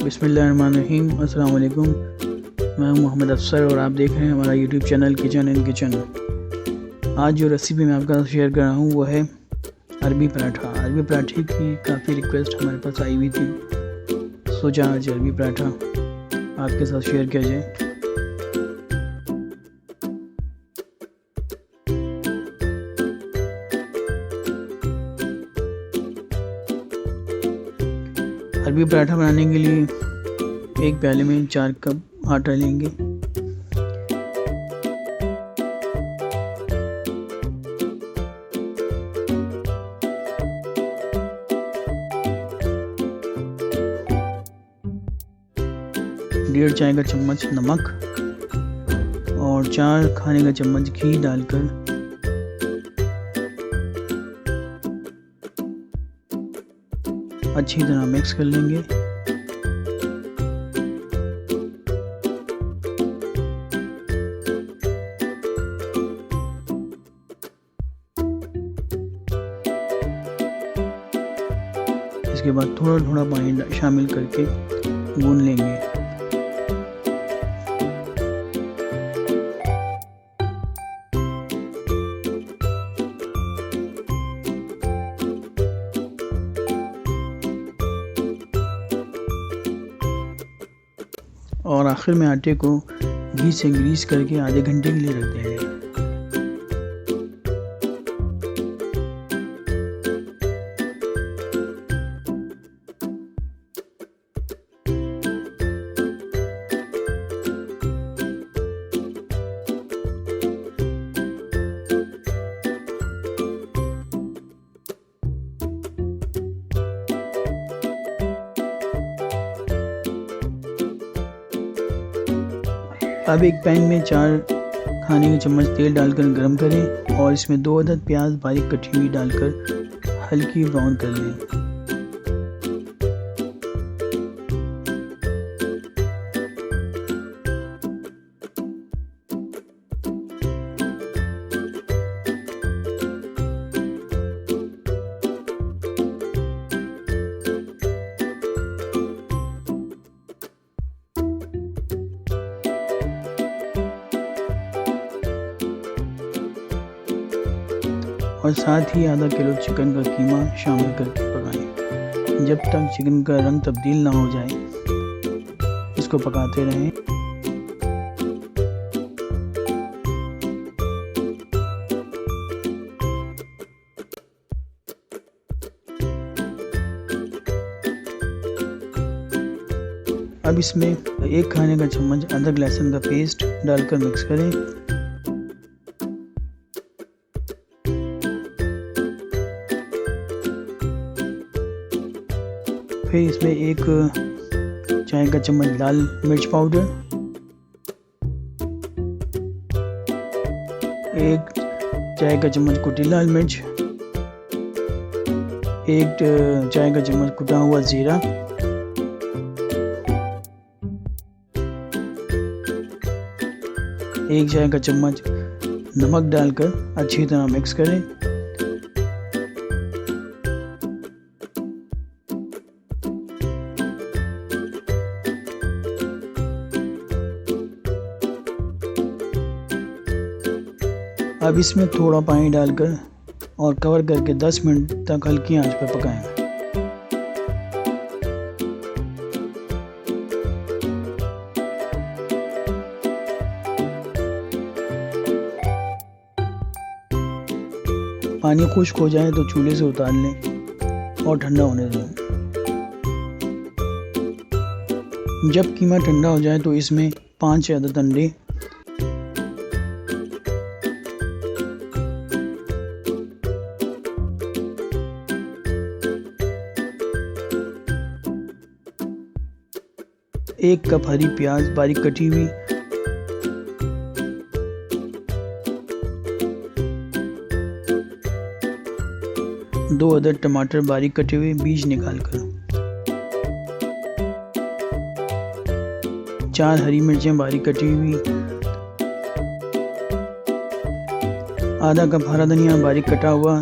बिस्मिल्लाहिर्रहमानिर्रहीम। अस्सलाम वालेकुम। मैं मोहम्मद अफसर और आप देख रहे हैं हमारा YouTube channel kitchen and kitchen. आज जो रेसिपी मैं आपके साथ शेयर कर रहा हूँ वो है अरबी पराठा। अरबी पराठे की काफ़ी रिक्वेस्ट हमारे पास आई हुई थी, सोचा आज अरबी पराठा आपके साथ शेयर किया जाए। अरबी पराठा बनाने के लिए एक प्याले में 4 कप आटा लेंगे। डेढ़ चाय का चम्मच नमक और 4 खाने का चम्मच घी डालकर अच्छी तरह मिक्स कर लेंगे। इसके बाद थोड़ा थोड़ा पानी शामिल करके गूंद लेंगे। और आखिर में आटे को घी से ग्रीस करके आधे घंटे के लिए रख देंगे। अब एक पैन में 4 खाने के चम्मच तेल डालकर गरम करें और इसमें 2 अदद प्याज बारीक कटी हुई डालकर हल्की ब्राउन कर लें। और साथ ही आधा किलो चिकन का कीमा शामिल करके पकाएं। जब तक चिकन का रंग तब्दील ना हो जाए इसको पकाते रहें। अब इसमें 1 खाने का चम्मच अदरक लहसुन का पेस्ट डालकर मिक्स करें। फिर इसमें 1 चाय का चम्मच लाल मिर्च पाउडर, 1 चाय का चम्मच कुटी लाल मिर्च, 1 चाय का चम्मच कुटा हुआ जीरा, 1 चाय का चम्मच नमक डालकर अच्छी तरह मिक्स करें। अब इसमें थोड़ा पानी डालकर और कवर करके 10 मिनट तक हल्की आंच पर पकाएं। पानी खुश्क हो जाए तो चूल्हे से उतार लें और ठंडा होने दें। जब कीमा ठंडा हो जाए तो इसमें 5 अदद अंडे, एक कप हरी प्याज बारीक कटी हुई, 2 अदद टमाटर बारीक कटे हुए बीज निकालकर, 4 हरी मिर्चें बारीक कटी हुई, आधा कप हरा धनिया बारीक कटा हुआ,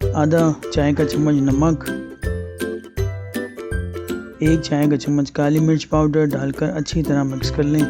1 आधा चाय का चम्मच नमक, 1 चाय का चम्मच काली मिर्च पाउडर डालकर अच्छी तरह मिक्स कर लें।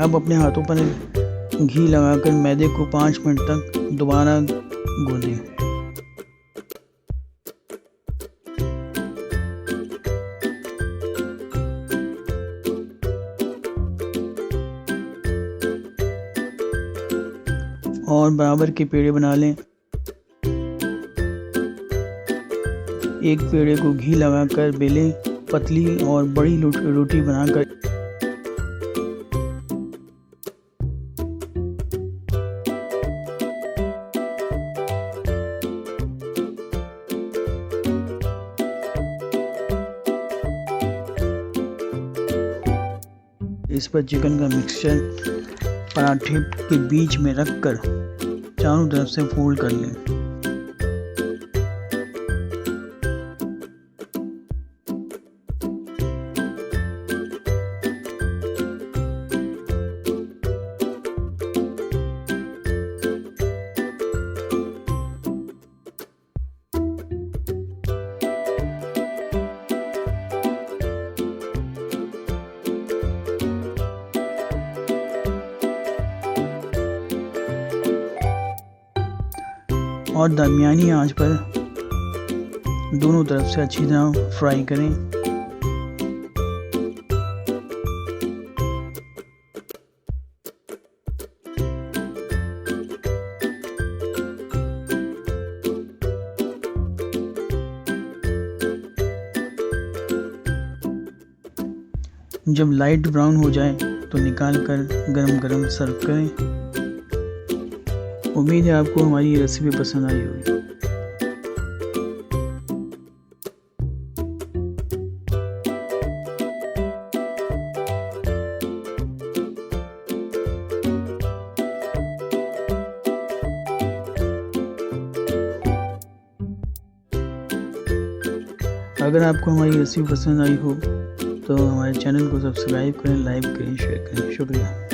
अब अपने हाथों पर घी लगाकर मैदे को 5 मिनट तक दोबारा गूंदें। और बराबर के पेड़े बना लें। एक पेड़े को घी लगाकर बेलें, पतली और बड़ी रोटी बनाकर इस पर चिकन का मिक्सचर पराठे के बीच में रखकर चारों तरफ से फोल्ड कर लें। और दरमियानी आंच पर दोनों तरफ से अच्छी तरह फ्राई करें। जब लाइट ब्राउन हो जाए तो निकाल कर गरम गरम सर्व करें। उम्मीद है आपको हमारी ये रेसिपी पसंद आई होगी। अगर आपको हमारी रेसिपी पसंद आई हो तो हमारे चैनल को सब्सक्राइब करें, लाइक करें, शेयर करें। शुक्रिया।